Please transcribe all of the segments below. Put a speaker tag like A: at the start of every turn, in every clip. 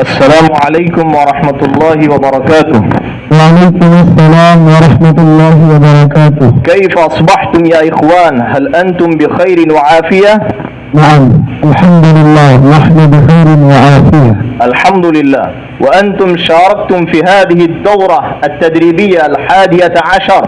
A: السلام عليكم ورحمة الله وبركاته.
B: وعليكم السلام ورحمة الله وبركاته.
A: كيف أصبحتم يا إخوان؟ هل أنتم بخير وعافية؟
B: نعم الحمد لله، نحن بخير وعافية
A: الحمد لله. وأنتم شاركتم في هذه الدورة التدريبية 11،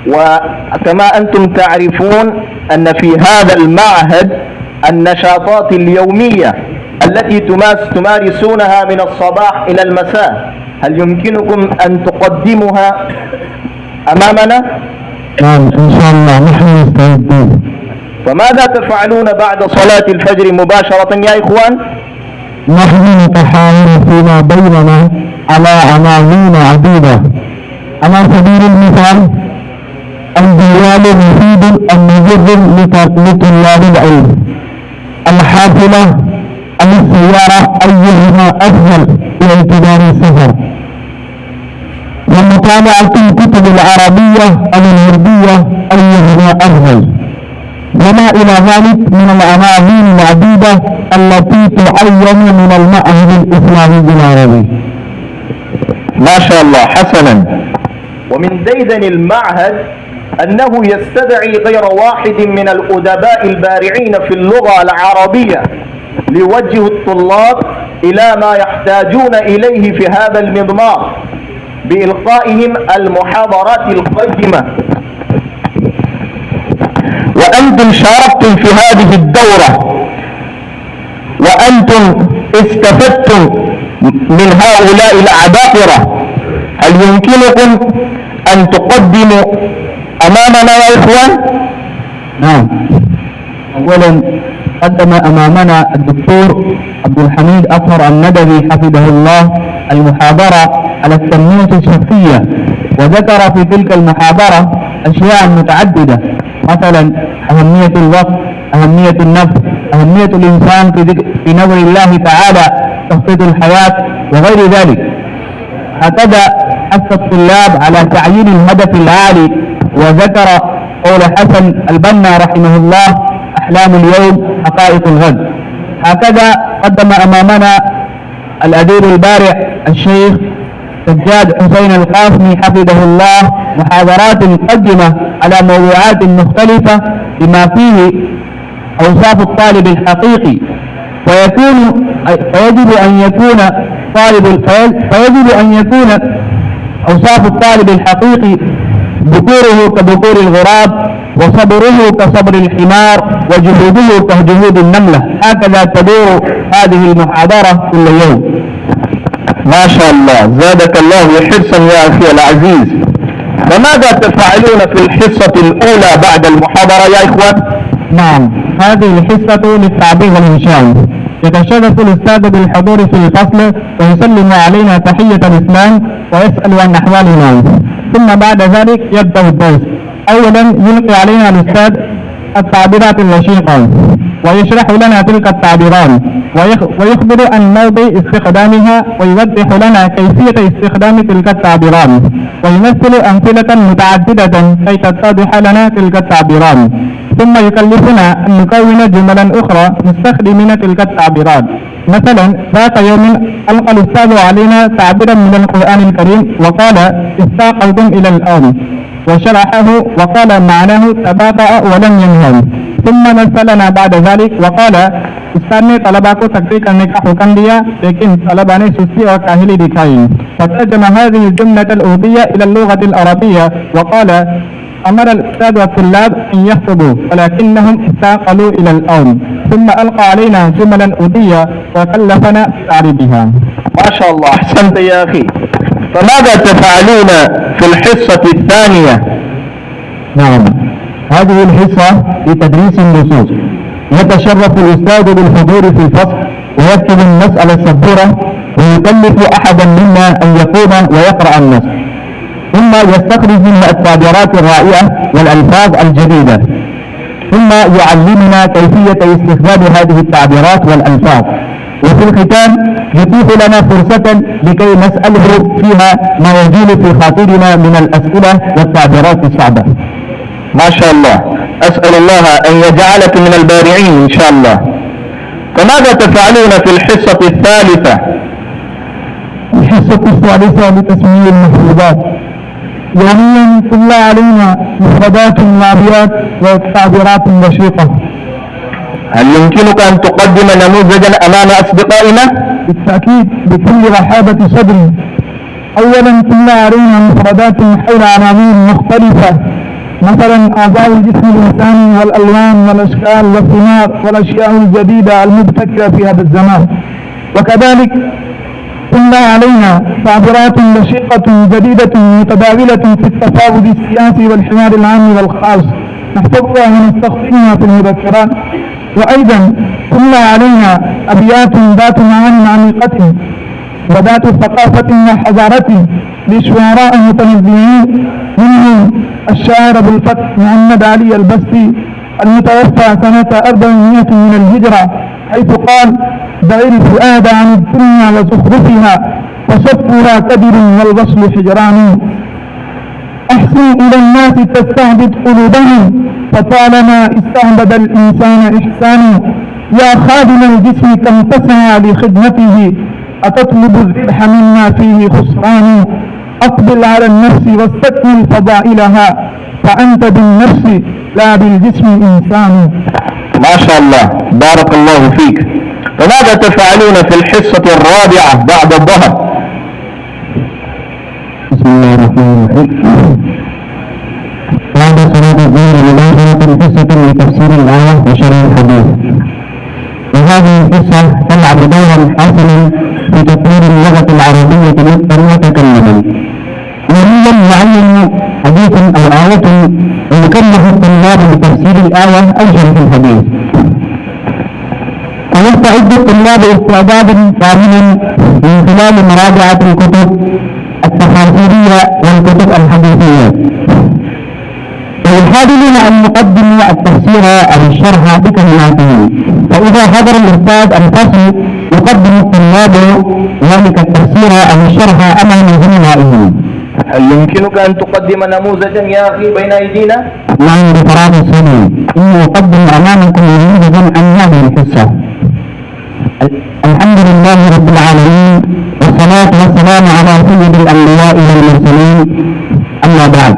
A: وكما أنتم تعرفون أن في هذا المعهد النشاطات اليومية التي تمارسونها من الصباح إلى المساء، هل يمكنكم أن تقدموها أمامنا؟
B: نعم إن شاء الله نحن مستعدين.
A: فماذا تفعلون بعد صلاة الفجر مباشرة يا إخوان؟
B: نحن نتحاور فيما بيننا على عناوين عديدة. على سبيل المثال الديوان مفيد المضر لطلاب العلم، الحافلة أم السيارة أيهما أفضل باعتبار السفر، ومطالعة الكتب العربية أو العربية أيهما أفضل، وما إلى ذلك من العناوين العديدة التي تعين من المعهد الإسلامي العربي.
A: ما شاء الله، حسنا. ومن ديدن المعهد أنه يستدعي غير واحد من الأدباء البارعين في اللغة العربية ليوجه الطلاب إلى ما يحتاجون إليه في هذا المضمار بإلقائهم المحاضرات القيمة. وأنتم شاركتم في هذه الدورة وأنتم استفدتم من هؤلاء العباقرة، هل يمكنكم أن تقدموا أمامنا يا إخوان؟
B: نعم. أولا قدم أمامنا الدكتور عبد الحميد أطهر الندوي حفظه الله المحاضرة على التنمية الشخصية، وذكر في تلك المحاضرة أشياء متعددة، مثلا أهمية الوقت، أهمية النفس، أهمية الإنسان في نظر الله تعالى، تخطيط الحياة وغير ذلك. هكذا حث الطلاب على تعيين الهدف العالي، وذكر قول حسن البنا رحمه الله: أحلام اليوم حقائق الغد. هكذا قدم أمامنا الأديب البارع الشيخ سجاد حسين القاسمي حفظه الله محاضرات قدمة على موضوعات مختلفة بما فيه أوصاف الطالب الحقيقي، فيجب أن يكون أوصاف الطالب الحقيقي ذكوره كذكور الغراب، وصبره كصبر الحمار، وجهوده كجهود النملة. هكذا تدور هذه المحاضرة كل يوم.
A: ما شاء الله، زادك الله حرصا يا أخي العزيز. فماذا تفعلون في الحصة الأولى بعد المحاضرة يا إخوان؟
B: نعم، هذه الحصة للتعبير الإنشائي. يتشرف الأستاذ بالحضور في الفصل ويسلم علينا تحية الإسلام ويسأل عن أحوالنا، ثم بعد ذلك يبدأ الدرس. أولا يلقي علينا الأستاذ التعبيرات الوشيقة ويشرح لنا تلك التعبيرات ويخبر عن موضع استخدامها ويوضح لنا كيفية استخدام تلك التعبيرات ويمثل أمثلة متعددة كي تتضح لنا تلك التعبيرات، ثم يكلفنا أن نكون جملا أخرى مستخدمين تلك التعبيرات. مثلا ذات يوم ألقى الأستاذ علينا تعبيرا من القرآن الكريم وقال: استاقلتم إلى الأرض، وشرحه وقال معناه تباطأ ولم ينهم. ثم نزلنا بعد ذلك وقال: استاذ ने तलबा को तकरीर करने का हुक्म दिया, लेकिन तलबा ने सुस्ती और काहिली दिखाई। فترجم هذه الجملة الأردية إلى اللغة العربية وقال: أمر الأستاذ والطلاب أن يخطبوا ولكنهم استاقلوا إلى الأرض. ثم ألقى علينا جملا أردية وكلفنا بتعريبها.
A: ما شاء الله، أحسنت يا أخي. فماذا تفعلون في الحصة الثانية؟
B: نعم، هذه الحصة لتدريس النصوص. يتشرف الأستاذ بالحضور في الفصل ويكتب المسألة السبورة، ويكلف أحدا منا أن يقوم ويقرأ النص، ثم يستخرج منها التعبيرات الرائعة والألفاظ الجديدة، ثم يعلمنا كيفية استخدام هذه التعبيرات والألفاظ، وفي الختام يتيح لنا فرصة لكي نسأله فيها ما يجول في خاطرنا من الأسئلة والتعبيرات الصعبة.
A: ما شاء الله، أسأل الله أن يجعلك من البارعين إن شاء الله. فماذا تفعلون في الحصة الثالثة؟
B: الحصة الثالثة لتسمية المفردات. يوميا تملى علينا مفردات وابيات وتعبيرات بسيطة.
A: هل يمكنك أن تقدم نموذجا أمام أصدقائنا؟
B: بالتأكيد بكل رحابة صدري. أولا تملى علينا مفردات حول عناوين مختلفة، مثلا أعضاء الجسم الإنساني والألوان والأشكال والثمار والأشياء الجديدة المبتكرة في هذا الزمان. وكذلك تملى علينا تعبيرات دقيقة جديدة متداولة في التفاوض السياسي والحوار العام والخاص نحفظها ونستخدمها في المذكرات. وأيضا تملى علينا أبيات ذات معاني عميقة وذات ثقافة وحضارة لشعراء متنبئين، منهم الشاعر أبو الفتح محمد علي البستي المتوفى سنة 400 من الهجرة، حيث قال: دعي الفؤاد عن الدنيا وزخرفها وصفها كدر والوصل حجران. أحسن إلى الناس تستعبد قلوبهم فطالما استعبد الإنسان إحسان. يا خادم الجسم كم تسعى لخدمته أتطلب الربح مما فيه خسران. أقبل على النفس واستكمل فضائلها فأنت بالنفس لا بالجسم إنسان.
A: ما شاء الله، بارك الله فيك. فماذا تفعلون في الحصة الرابعة بعد الظهر؟
B: بسم الله الرحمن الرحيم. بعد صلاة الظهر مباشرة حصة لتفسير الآية وشرح الحديث، وهذه الحصة تلعب دورا حاسما في تطوير اللغة العربية للمتكلمين. يريد المعلم حديث أو آية ويكلف الطلاب بتفسير الآية أو شرح الحديث، ويستعد الطلاب استعدادا كاملا من خلال مراجعة الكتب التفاسيرية والكتب الحديثية، ويحاولون أن يقدموا التفسير أو الشرح بكلماتهم. فإذا حضر الأستاذ الفصل يقدم الطلاب ذلك التفسير أو الشرح أمام زملائهم.
A: هل يمكنك أن تقدم نموذجا يا أخي بين أيدينا؟
B: نعم بفراغ الصدر. إني أقدم أمامكم نموذجا عن هذه القصة. الحمد لله رب العالمين، والصلاة والسلام على سيد الأنبياء والمرسلين، أما بعد.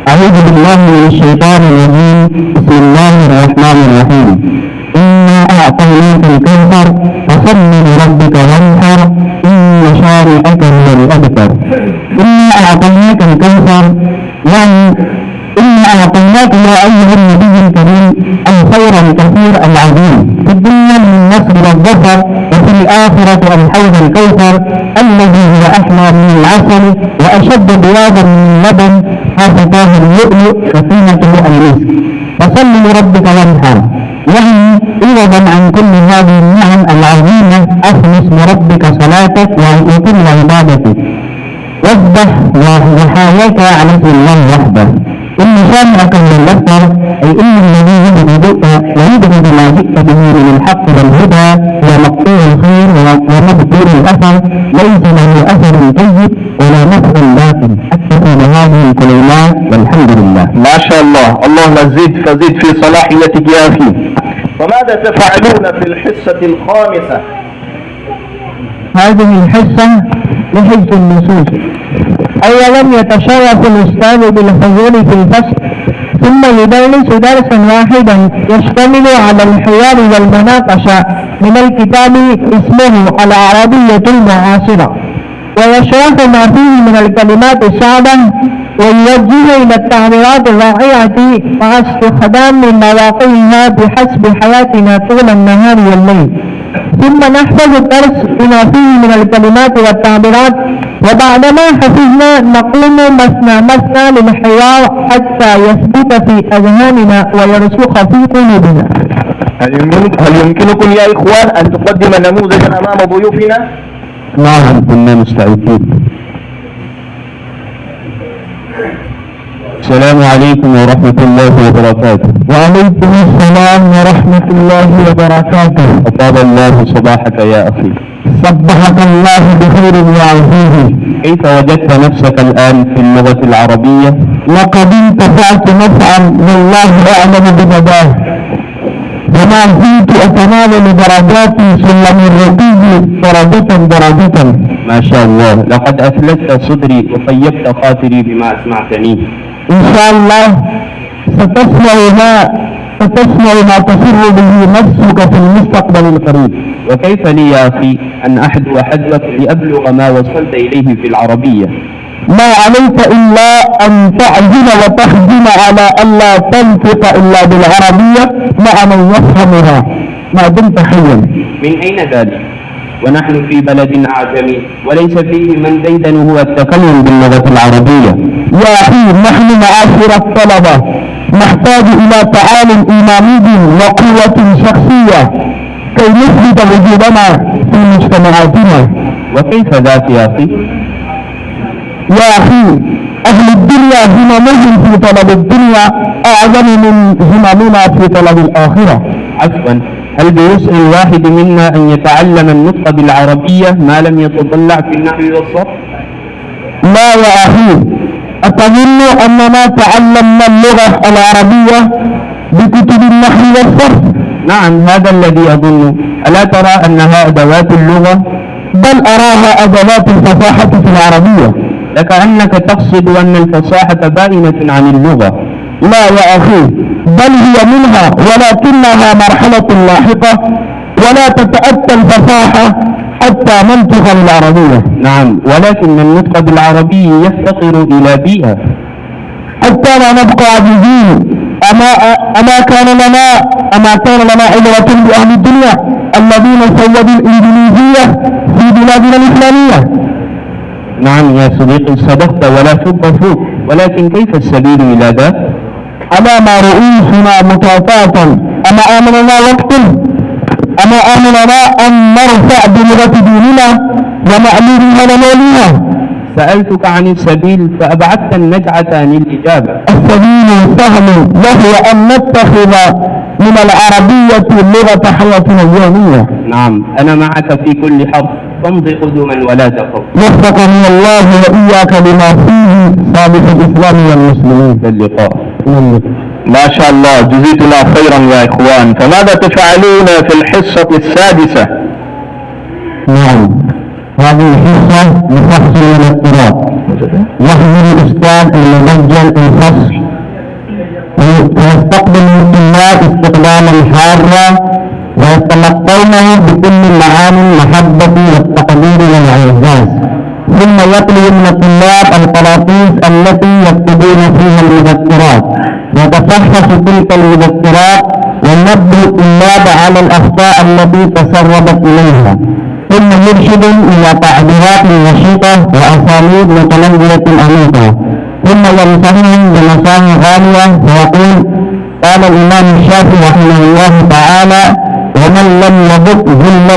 B: أعوذ بالله من الشيطان الرجيم. بسم الله الرحمن الرحيم. إنا أعطيناك الكوثر فصل لربك وانحر إن شانئك هو الأبتر. إنا أعطيناك الكوثر، يعني إنا أعطيناك يا أيها النبي الكريم الخير الكثير العظيم في الدنيا من النصر والظفر، وفي الآخرة الحوض الكوثر الذي هو أحلى من العسل وأشد بياضا من اللبن، حافظاه اللؤلؤ وقيمته المسك. فصل لربك وانحر، يعني عوضا عن كل هذه النعم العظيمة أخلص لربك صلاتك وكل عبادتك، واذبح وحاياك على اسم الله وحده. إن شانئك هو الأبتر، أي إن الذي يبغض ما جئت به من الحق والهدى هو مقطوع الخير ومبتور الأثر، ليس له أثر طيب ولا نفع باطل. أكتفي بهذه الكلمات والحمد لله.
A: ما شاء الله، اللهم زد فزد في صلاحيتك يا أخي. وماذا تفعلون في الحصة الخامسة؟
B: هذه الحصة لحفظ النصوص. أولا يتشرف الأستاذ بالحضور في الفصل، ثم يدرس درسا واحدا يشتمل على الحوار والمناقشة من الكتاب اسمه العربية المعاصرة، ويشرح ما فيه من الكلمات الصعبة ويوجه إلى التعبيرات الرائعة مع استخدام مواقعها بحسب حياتنا طول النهار والليل. ثم نحفظ الدرس بما فيه من الكلمات والتعبيرات، وبعدما حفظنا نقوم مثنى للحوار حتى يثبت في أذهاننا ويرسخ في قلوبنا.
A: هل يمكنكم يا إخوان أن تقدم نموذجا أمام ضيوفنا؟
B: نعم كنا مستعدين.
A: السلام عليكم ورحمة الله وبركاته.
B: وعليكم السلام ورحمة الله وبركاته.
A: أطاب الله صباحك يا أخي.
B: صبحك الله بخير يا عزيزي.
A: كيف وجدت نفسك الآن في اللغة العربية؟
B: لقد انتفعت نفعا والله أعلم بمداه. وما زلت أتناول درجاتي سلم الرقي درجة.
A: ما شاء الله، لقد أثلجت صدري وطيبت خاطري بما أسمعتني.
B: إن شاء الله ستسمع ما تسر به نفسك في المستقبل القريب.
A: وكيف لي يا أخي أن أحدو حدوك لأبلغ ما وصلت إليه في العربية؟
B: ما عليك إلا أن تعزم وتحزم على ألا تنطق إلا بالعربية مع من يفهمها ما دمت حيا.
A: من أين ذلك؟ ونحن في بلد أعجمي وليس فيه من ديدنه التكلم باللغة العربية.
B: يا أخي، نحن معاشر الطلبة نحتاج إلى تعالم إيماني وقوة شخصية كي نثبت وجودنا في مجتمعاتنا.
A: وكيف ذاك يا أخي؟
B: يا أخي، أهل الدنيا هممهم في طلب الدنيا أعظم من هممنا في طلب الآخرة.
A: عفوا، هل بوسع الواحد منا أن يتعلم النطق بالعربية ما لم يتضلع في النحو والصرف؟
B: لا يا أخي، أتظن أننا تعلمنا اللغة العربية بكتب النحو والصرف؟
A: نعم، هذا الذي أظن. ألا ترى أنها أدوات اللغة؟
B: بل أراها أدوات الفصاحة في العربية.
A: لكأنك تقصد أن الفصاحة بائنة عن اللغة.
B: لا يا أخي، بل هي منها ولكنها مرحلة لاحقة، ولا تتأتى الفصاحة حتى ننطق بالعربية.
A: نعم، ولكن النطق بالعربي يفتقر إلى بيئة
B: حتى لا نبقى عاجزين. أما كان لنا عبرة بأهل الدنيا الذين سودوا الإنجليزية في بلادنا الإسلامية.
A: نعم يا صديقي، صدقت ولا فوق، ولكن كيف السبيل إلى ذاك؟
B: أما ما رؤوسنا مطاطاة، أما آمننا أن نرفع بلغة ديننا ومعلومها ونوليها.
A: سألتك عن السبيل فأبعدت النجعة عن الإجابة.
B: السبيل سهل، وهو أن نتخذ من العربية لغة حياتنا اليومية.
A: نعم، أنا معك في كل حرف، فامضي قدما ولا تخف.
B: وفقني الله وإياك لما فيه صالح الإسلام والمسلمين.
A: اللقاء. ما شاء الله، جزيتنا خيرا يا إخوان. فماذا تفعلون في الحصة السادسة؟
B: نعم، هذه الحصة لفحص الاضطراب. يحضر الأستاذ المبجل الفصل ويستقبل الطلاب استقبالا حارا ويتلقونه بكل معاني المحبة والتقدير والإعزاز، ثم يطلب من الطلاب القراطيس التي يكتبون فيها المذكرات، ويتفحص تلك المذكرات وينبه الطلاب على الأخطاء التي تسربت إليها، ثم يرشد إلى تعبيرات نشيطة وأساليب متنزلة أنيقة، ثم ينصحهم بنصائح غالية فيقول: قال الإمام الشافعي رحمه الله تعالى: ومن لم يذق ذل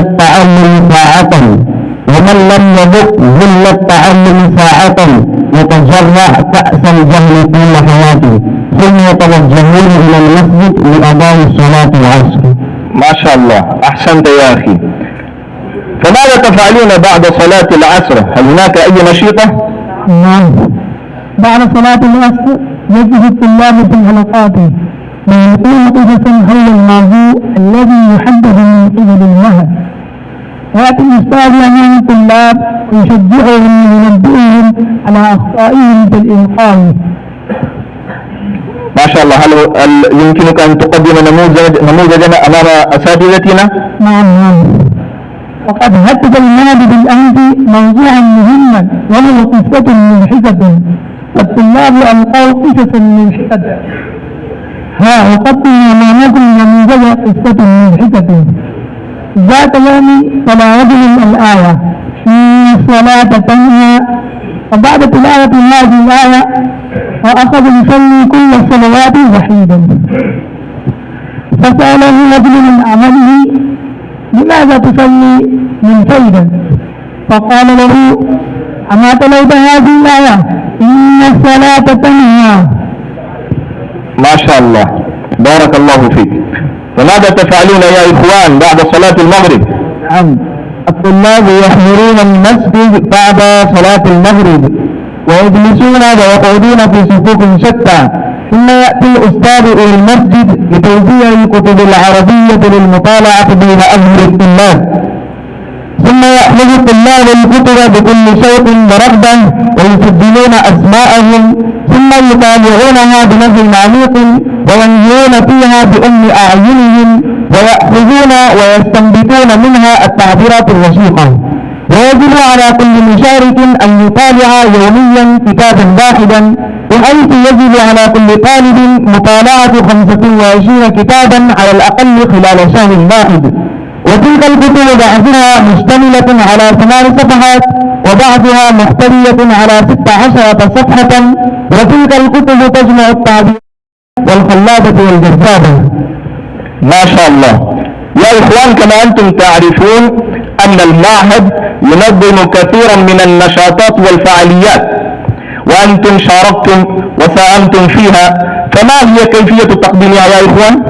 B: التعلم ساعة يتجرع كأس الجهل طول حياته، ثم يتوجهون إلى المسجد لأداء صلاة العصر.
A: ما شاء الله، أحسنت يا أخي. فماذا تفعلون بعد صلاة العصر؟ هل هناك أي نشيطة؟
B: نعم، بعد صلاة العصر يجلس الطلاب في حلقاته ويلقون قصصا حول الموضوع الذي يحدث من قبل المهد. يأتي الأستاذ أمام الطلاب ويشجعهم وينبئهم على أخطائهم في الإلقاء.
A: ما شاء الله. هل يمكنك أن تقدم نموذجا أمام أساتذتنا؟
B: نعم. وقد هتف النادي بالأمس موضوعا مهما وهو قصة ملحدة، والطلاب ألقوا قصصا ملحدة. أقدم أمامكم نموذج قصة ملحدة. ذات يوم تلا رجل الآية: إن الصلاة تنهى. وبعد تلاوة هذه الآية وأخذ يصلي كل الصلوات وحيدا، فسأله رجل من عمله: لماذا تصلي منفردا؟ فقال له: أما تلوت هذه الآية: إن الصلاة تنهى.
A: ما شاء الله، بارك الله فيك. فماذا تفعلون يا إخوان بعد صلاة المغرب؟
B: نعم، الطلاب يحضرون المسجد بعد صلاة المغرب ويجلسون ويقعدون في صفوف شتى ثم يأتي الأستاذ إلى المسجد لتوزيع الكتب العربية للمطالعة بين أظهر الطلاب، ثم يأخذ الطلاب الكتب بكل شوق ورغبة ويسجلون أسماءهم، ثم يتابعونها بنظر عميق وينظرون فيها بأم أعينهم ويأخذون ويستنبطون منها التعبيرات الرشيقة. ويجب على كل مشارك أن يطالع يوميا كتابا واحدا، بحيث يجب على كل طالب مطالعة 25 كتابا على الأقل خلال شهر واحد. وتلك الكتب بعضها مشتملة على 8 صفحات وبعضها محتوية على 16 صفحة، وتلك الكتب تجمع التعبير والخلابة والجذابة.
A: ما شاء الله. يا إخوان، كما أنتم تعرفون أن المعهد ينظم كثيرا من النشاطات والفعاليات، وأنتم شاركتم وساهمتم فيها، فما هي كيفية تقديمها يا إخوان؟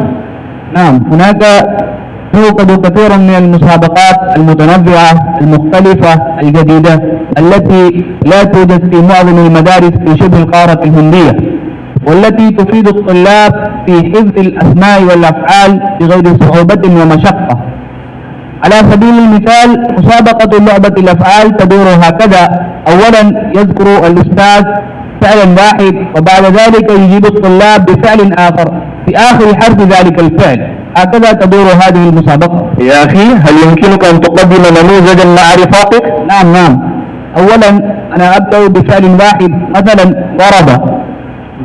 B: نعم، هناك توجد كثير من المسابقات المتنوعة المختلفة الجديدة التي لا توجد في معظم المدارس في شبه القارة الهندية، والتي تفيد الطلاب في حفظ الأسماء والأفعال بغير صعوبة ومشقة. على سبيل المثال، مسابقة لعبة الأفعال تدور هكذا: أولا يذكر الأستاذ فعلا واحد، وبعد ذلك يجيب الطلاب بفعل آخر في آخر حرف ذلك الفعل. هكذا تدور هذه المسابقة.
A: يا أخي، هل يمكنك أن تقدم نموذجا مع رفاقك؟
B: نعم. أولا أنا أبدأ بفعل واحد، مثلا ضرب،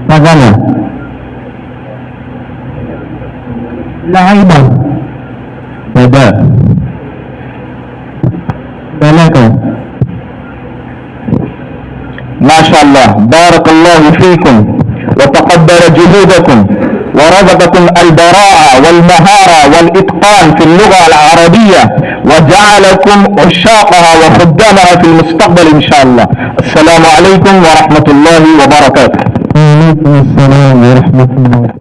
B: فغنى، لعب،
A: بدا،
B: سلك.
A: ما شاء الله، بارك الله فيكم وتقبل جهودكم ورزقكم البراعة والمهارة والإتقان في اللغة العربية، وجعلكم عشاقها وخدامها في المستقبل إن شاء الله. السلام عليكم ورحمة الله وبركاته.
B: وعليكم السلام ورحمة الله.